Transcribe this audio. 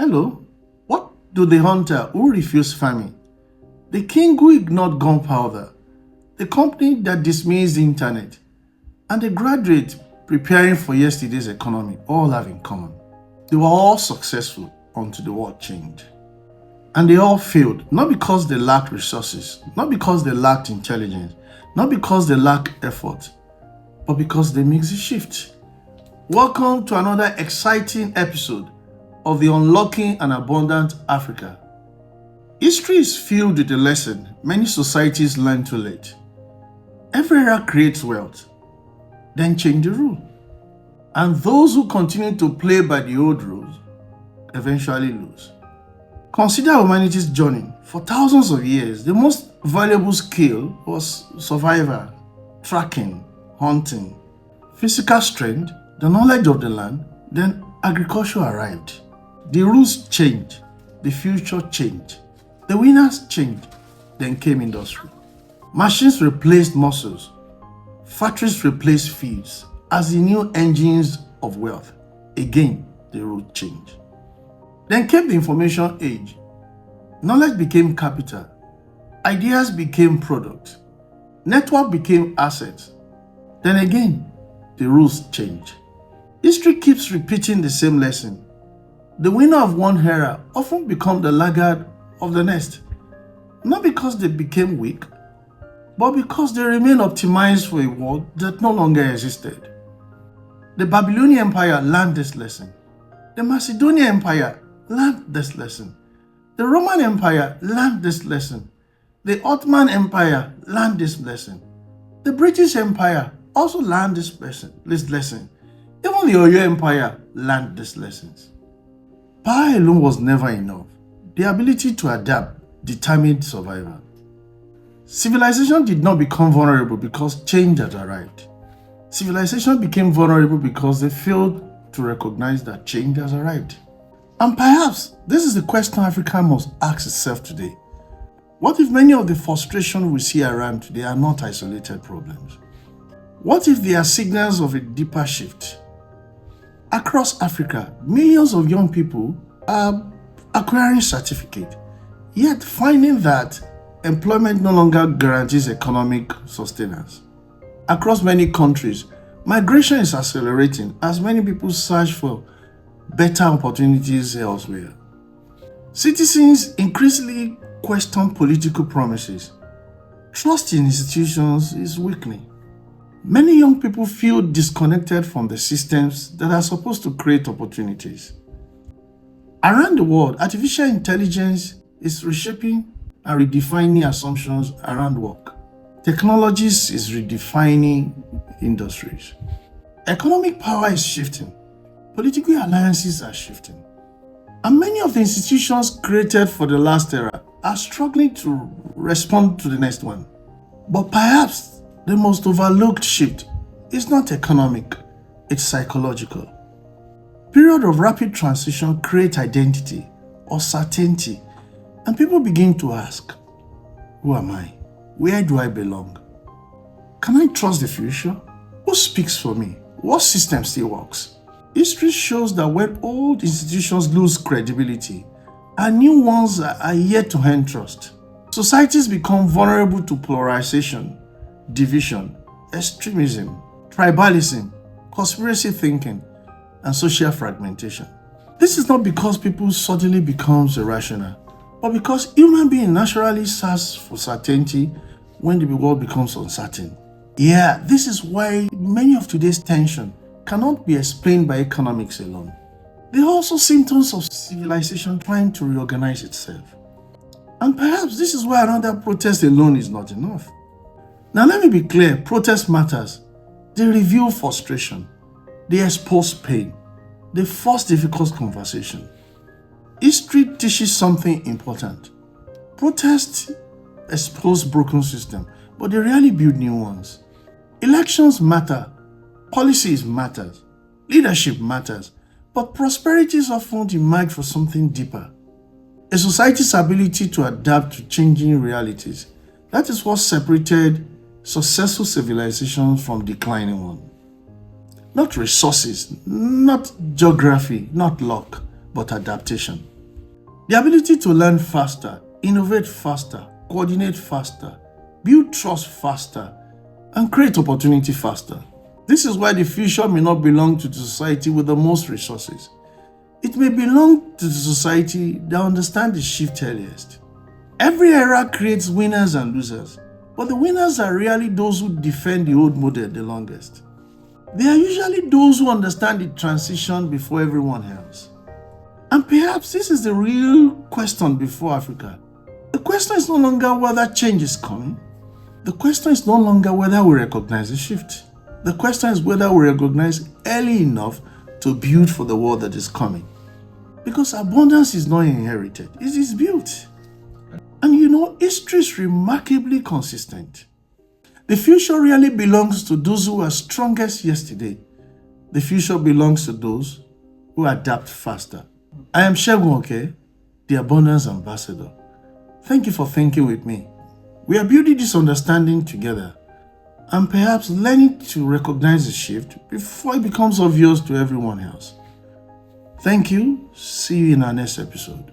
Hello, what do the hunter who refused farming, the king who ignored gunpowder, the company that dismissed the internet, and the graduate preparing for yesterday's economy all have in common? They were all successful until the world changed. And they all failed, not because they lacked resources, not because they lacked intelligence, not because they lacked effort, but because they mixed the shift. Welcome to another exciting episode of the Unlocking an Abundant Africa. History is filled with a lesson many societies learn too late. Every era creates wealth, then change the rule. And those who continue to play by the old rules eventually lose. Consider humanity's journey. For thousands of years, the most valuable skill was survival, tracking, hunting, physical strength, the knowledge of the land. Then agriculture arrived. The rules changed. The future changed. The winners changed. Then came industry. Machines replaced muscles. Factories replaced fields as the new engines of wealth. Again, the rule changed. Then came the information age. Knowledge became capital. Ideas became products. Network became assets. Then again, the rules changed. History keeps repeating the same lesson. The winner of one era often becomes the laggard of the next. Not because they became weak, but because they remain optimized for a world that no longer existed. The Babylonian Empire learned this lesson. The Macedonian Empire learned this lesson. The Roman Empire learned this lesson. The Ottoman Empire learned this lesson. The British Empire also learned this lesson. Even the Oyo Empire learned these lessons. Power alone was never enough. The ability to adapt determined survival. Civilization did not become vulnerable because change had arrived. Civilization became vulnerable because they failed to recognize that change has arrived. And perhaps this is the question Africa must ask itself today. What if many of the frustrations we see around today are not isolated problems? What if they are signals of a deeper shift? Across Africa, millions of young people are acquiring certificates, yet finding that employment no longer guarantees economic sustenance. Across many countries, migration is accelerating as many people search for better opportunities elsewhere. Citizens increasingly question political promises. Trust in institutions is weakening. Many young people feel disconnected from the systems that are supposed to create opportunities. Around the world, artificial intelligence is reshaping and redefining assumptions around work. Technologies is redefining industries. Economic power is shifting. Political alliances are shifting. And many of the institutions created for the last era are struggling to respond to the next one. But perhaps the most overlooked shift is not economic, it's psychological. Period of rapid transition create identity or certainty, and people begin to ask, who am I? Where do I belong? Can I trust the future? Who speaks for me? What system still works? History shows that when old institutions lose credibility and new ones are yet to earn trust, societies become vulnerable to polarization, division, extremism, tribalism, conspiracy thinking, and social fragmentation. This is not because people suddenly become irrational, but because human beings naturally search for certainty when the world becomes uncertain. Yeah, this is why many of today's tension cannot be explained by economics alone. They are also symptoms of civilization trying to reorganize itself. And perhaps this is why another protest alone is not enough. Now let me be clear, protest matters. They reveal frustration. They expose pain. They force difficult conversation. History teaches something important. Protests expose broken systems, but they rarely build new ones. Elections matter. Policies matters. Leadership matters. But prosperity is often emerged for something deeper. A society's ability to adapt to changing realities. That is what separated successful civilizations from declining ones. Not resources, not geography, not luck, but adaptation. The ability to learn faster, innovate faster, coordinate faster, build trust faster, and create opportunity faster. This is why the future may not belong to the society with the most resources. It may belong to the society that understands the shift earliest. Every era creates winners and losers, but the winners are rarely those who defend the old model the longest. They are usually those who understand the transition before everyone else. And perhaps this is the real question before Africa. The question is no longer whether change is coming. The question is no longer whether we recognize the shift. The question is whether we recognize early enough to build for the world that is coming. Because abundance is not inherited, it is built. And history is remarkably consistent. The future really belongs to those who are strongest yesterday. The future belongs to those who adapt faster. I am Segun Oke, the Abundance Ambassador. Thank you for thinking with me. We are building this understanding together and perhaps learning to recognize the shift before it becomes obvious to everyone else. Thank you. See you in our next episode.